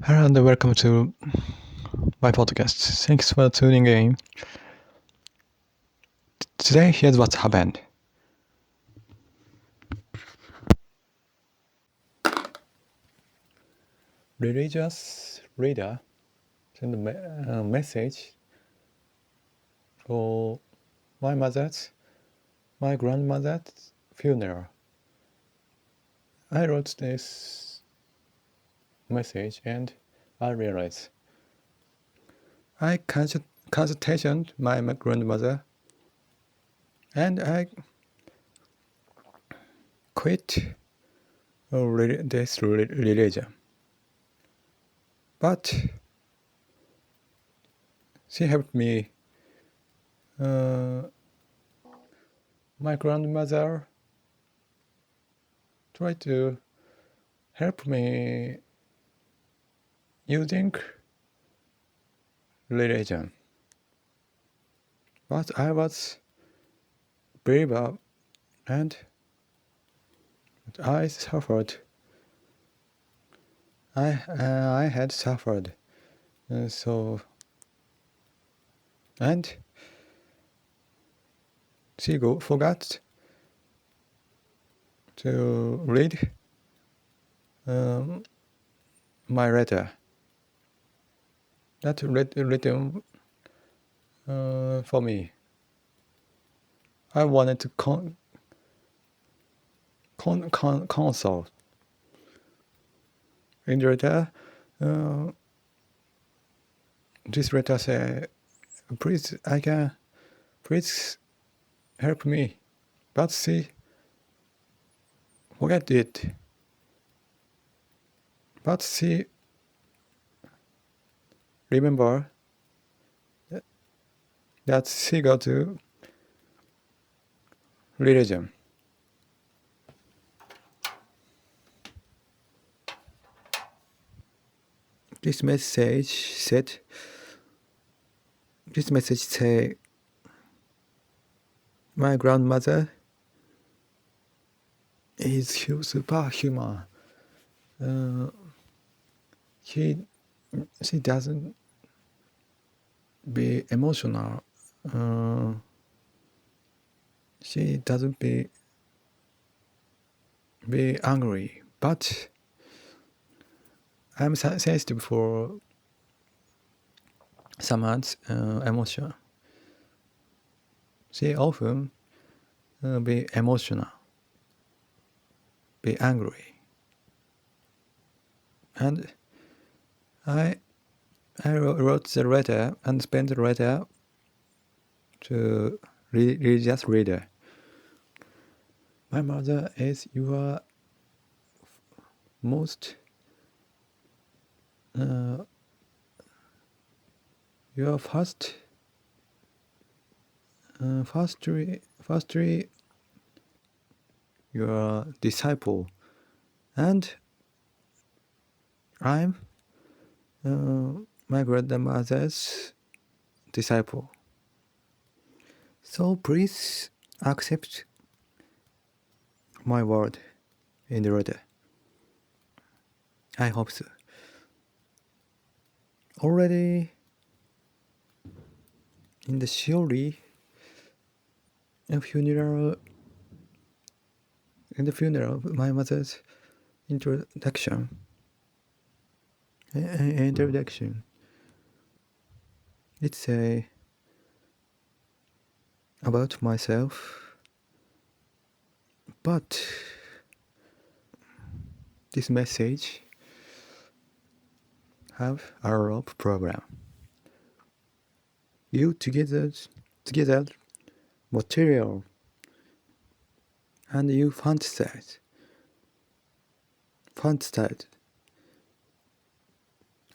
Hello and welcome to my podcast. Thanks for tuning in. Today, here's what's happened. Religious leader sent a message for my grandmother's funeral. I wrote this message and I realized I consulted my grandmother and I quit this religion. But she helped me. My grandmother tried to help me using religion. But I was believer and I suffered. I had suffered. And she forgot to read my letter. That written for me. I wanted to console. In the letter, this letter said, please help me. But she forget it. But she remember that she got to religion. This message said, my grandmother is superhuman. She doesn't be emotional. She doesn't be angry, but I'm sensitive for someone's emotion. She often be emotional, be angry, and I wrote the letter and sent the letter to religious reader. My mother is your most your first your disciple, and I'm my grandmother's disciple. So please accept my word in the letter. I hope so. Already in the funeral, my mother's introduction, let's say about myself, but this message have a rope program. You together material, and you fantasize,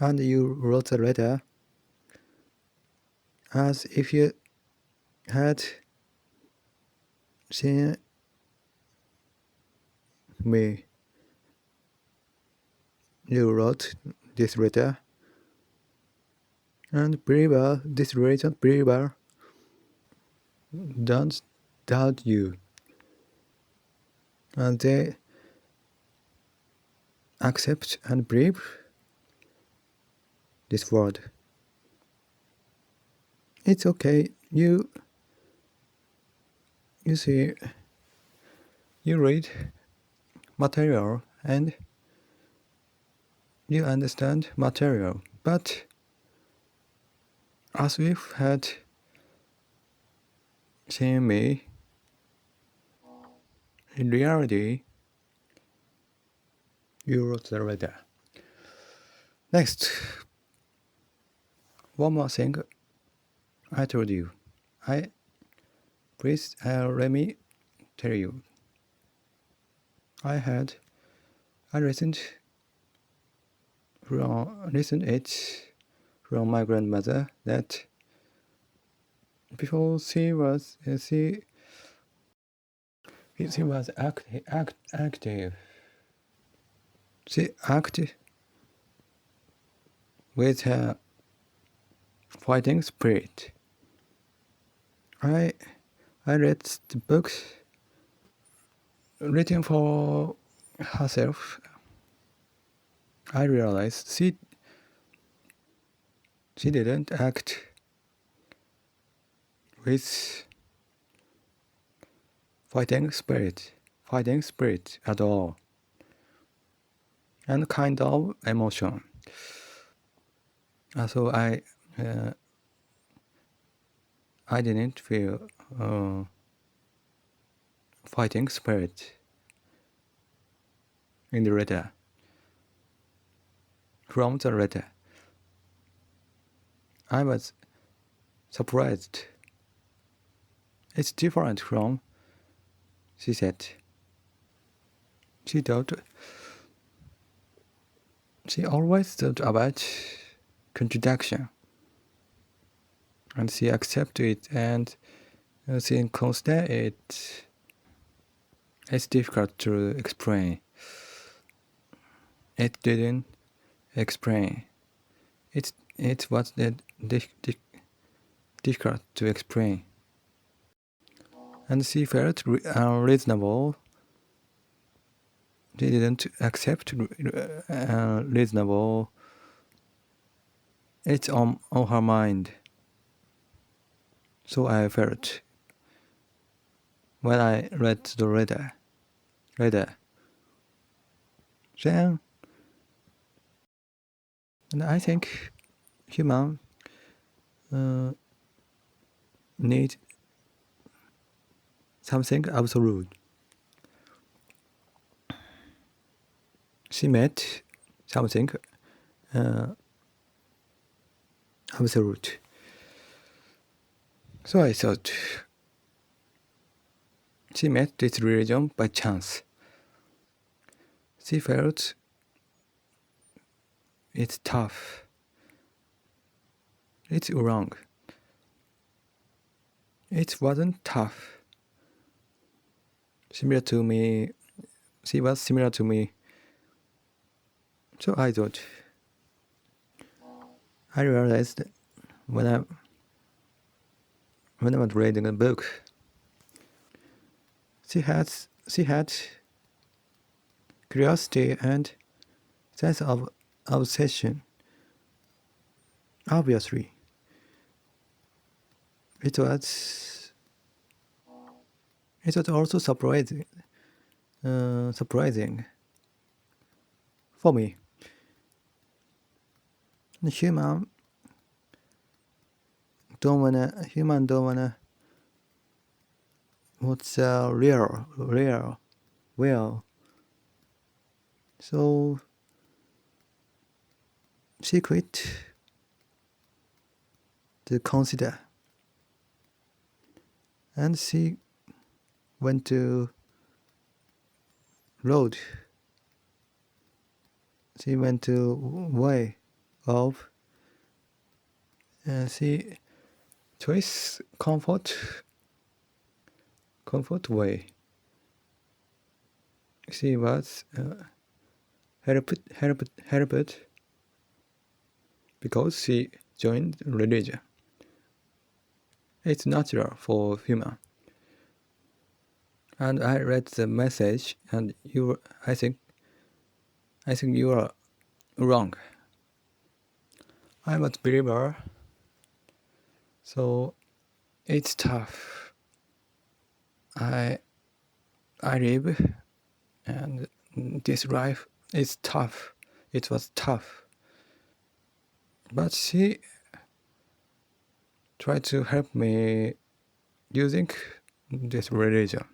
and you wrote a letter as if you had seen me. You wrote this letter, and this religion believer don't doubt you, and they accept and believe this world. It's okay. You see, you read material and you understand material, but as if had seen me, in reality, you wrote the letter. Next, one more thing I told you. Please let me tell you. I listened it from my grandmother that before she was active. She acted with her fighting spirit. I read the books written for herself. I realized she didn't act with fighting spirit at all, and kind of emotion. So I didn't feel fighting spirit in the letter. From the letter, I was surprised. It's different from, she said. She always thought about contradiction, and she accepted it, and she considered it. It's difficult to explain. It didn't explain. It was difficult to explain. And she felt unreasonable. She didn't accept reasonable. It's on her mind. So I felt when I read the letter. Then, and I think human need something absolute. She met something absolute. So I thought she met this religion by chance. She felt it's tough. It's wrong. It wasn't tough. Similar to me. She was similar to me. So I thought. I realized when I was reading a book, she had curiosity and sense of obsession. Obviously, it was also surprising for me. Human don't wanna what's real. So she quit to consider, and she went to road. She went to way of she choice comfort way. She was helped because she joined religion. It's natural for human. And I read the message, and I think you are wrong. I'm a believer, so it's tough. I live, and this life is tough. It was tough. But she tried to help me using this religion,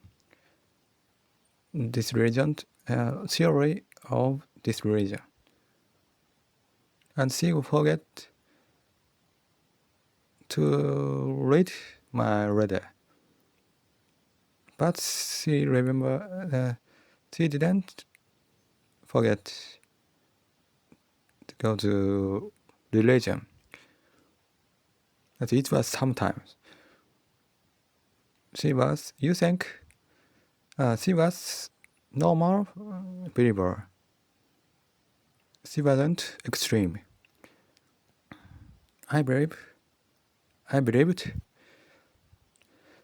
theory of this religion. And she forget to read my letter. But she she didn't forget to go to religion. But it was sometimes. She was normal believer. She wasn't extreme. I believed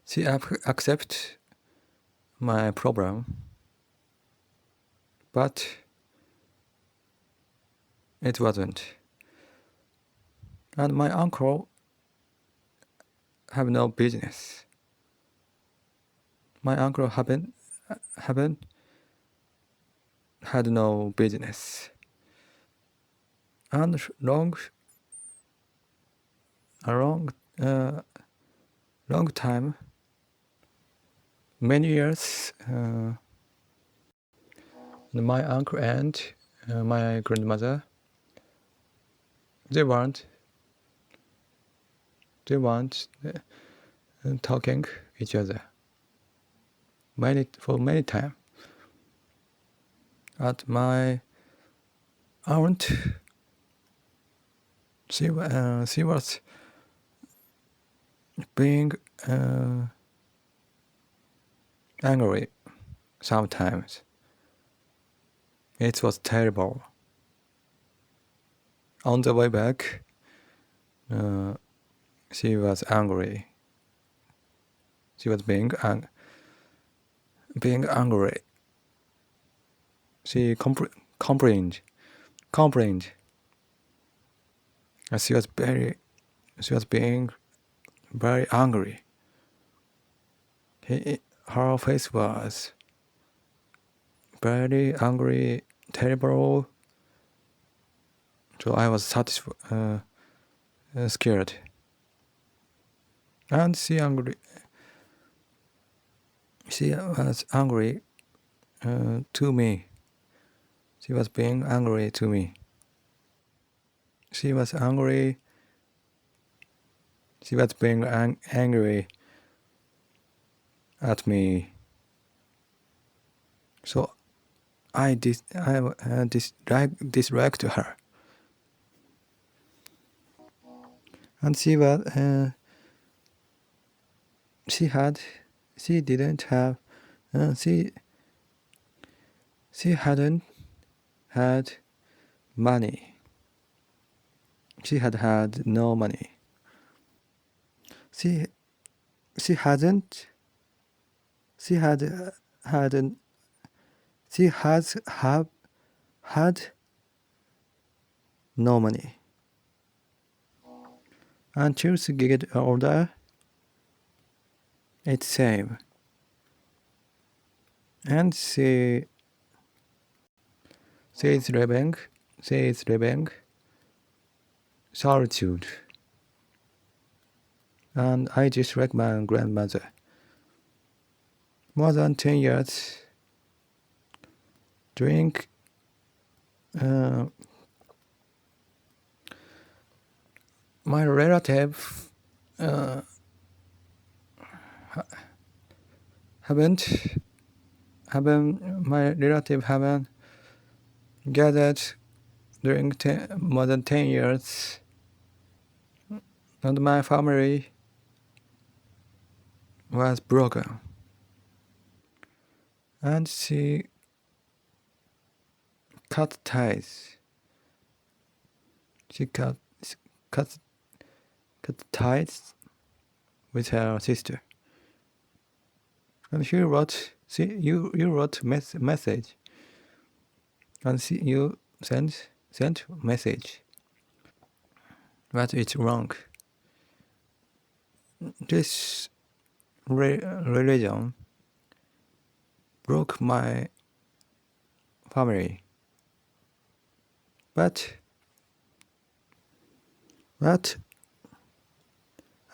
she accept my problem, but it wasn't. And my uncle have no business. My uncle had no business. And long time, many years, my uncle and my grandmother, they weren't talking each other for many time. At my aunt, she was being angry sometimes. It was terrible. On the way back, she was angry. She was being angry. She complained. She was being very angry. Her face was very angry, terrible. So I was scared. And she was angry to me. She was being angry to me. She was being angry at me. So I disliked her. And she hadn't had money. She had no money. She has had no money. Until she get older, it's same. And she is living solitude. And I just like my grandmother. More than 10 years during my relative haven't gathered during more than 10 years, and my family was broken. And she cut ties. She cut ties with her sister. And you wrote message. And you sent message. but it's wrong. This religion broke my family. But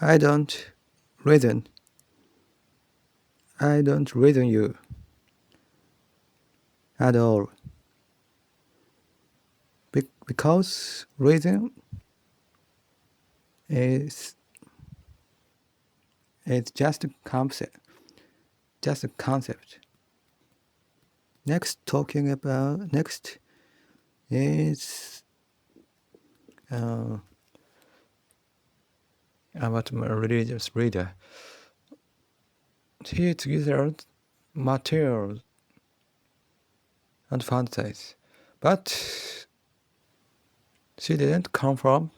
I don't reason you at all. Because reason is just a concept. Next is about my religious reader. He gathered materials and fantasies, but she didn't confirm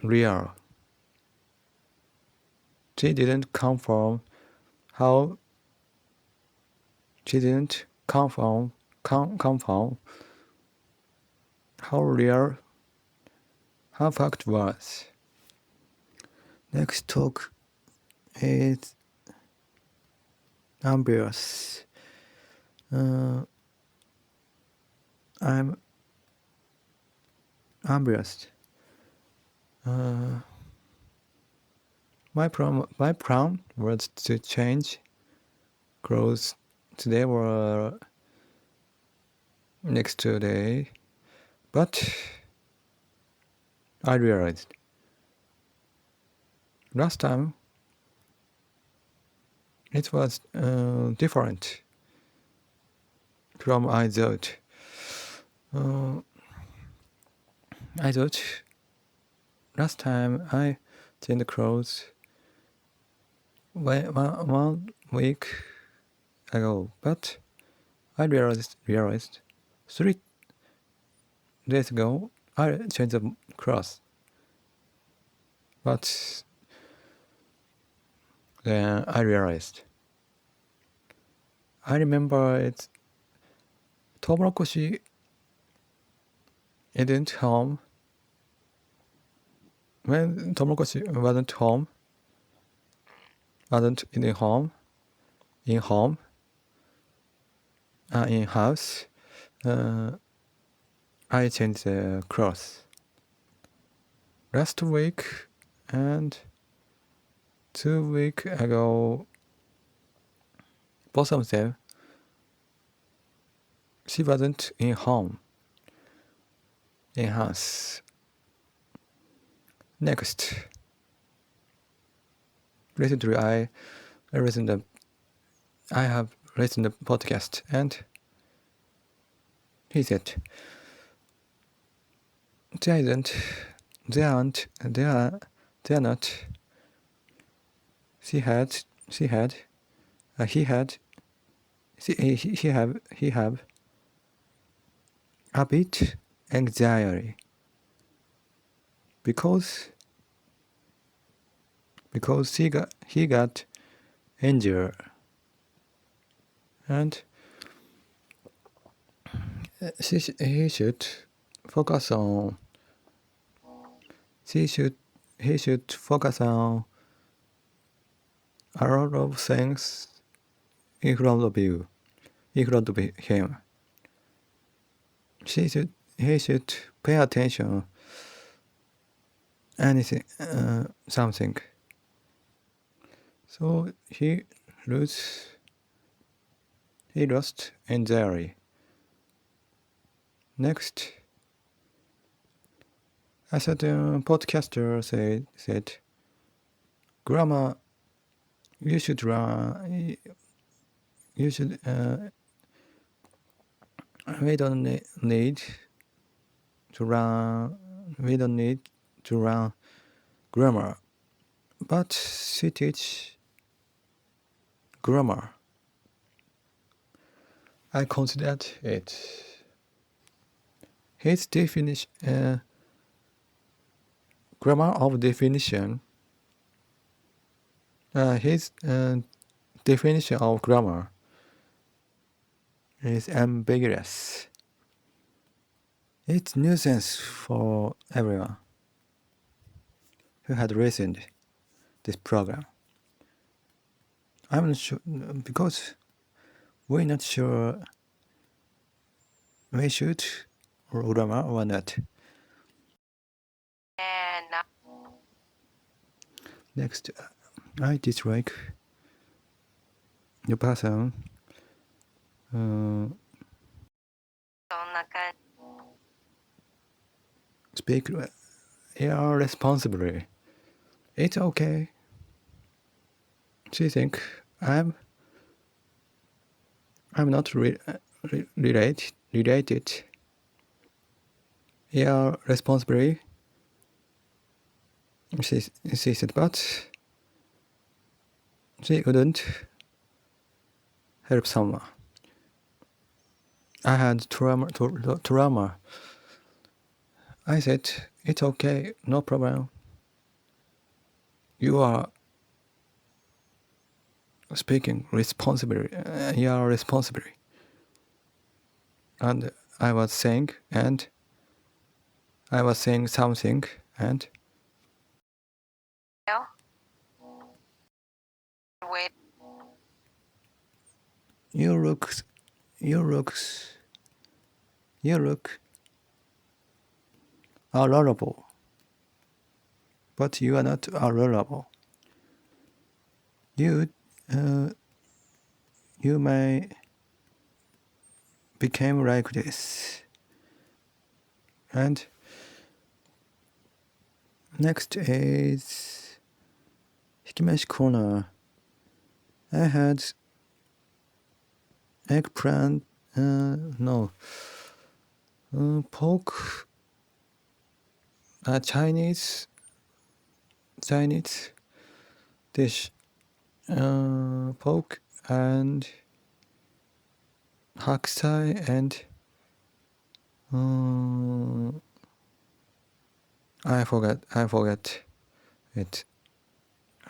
real. She didn't confirm how real her fact was. Next talk is ambiguous. I'm ambiguous. My plan was to change clothes today or next day, but I realized last time it was different from I thought. I thought last time I changed clothes 1 week ago, but I realized 3 days ago I changed the clothes. But then I realized. I remember it. トウモロコシ isn't home. When トウモロコシ wasn't in house, I changed the clothes. Last week and 2 weeks ago, both of them, she wasn't in house. Next, recently I have listened to the podcast, and he said they are not. He have a bit anxiety because he got injured, and he should focus on a lot of things in front of him. He should pay attention something. So he lost anxiety. Next, a certain podcaster said, grammar, we don't need to learn grammar, but she teach grammar. I considered it. His definition, grammar of definition. His definition of grammar is ambiguous. It's nuisance for everyone who had listened this program. I'm not sure because we're not sure we should grammar or not. Next, I dislike the person speak irresponsibly. It's okay. She think I'm not related irresponsibly. She said, but she wouldn't help someone. I had trauma. I said, it's okay, no problem. You are speaking responsibly, you are responsibly. And I was saying something, and Wait. you look adorable, but you are not adorable. You may become like this. And next is Hikimeshi corner. I had eggplant, pork, Chinese dish, pork and hakusai and I forget it.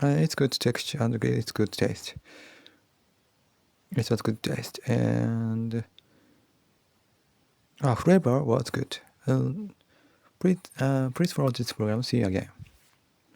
It's good texture and it's good taste. It was good taste and flavor was good. Please follow this program. See you again.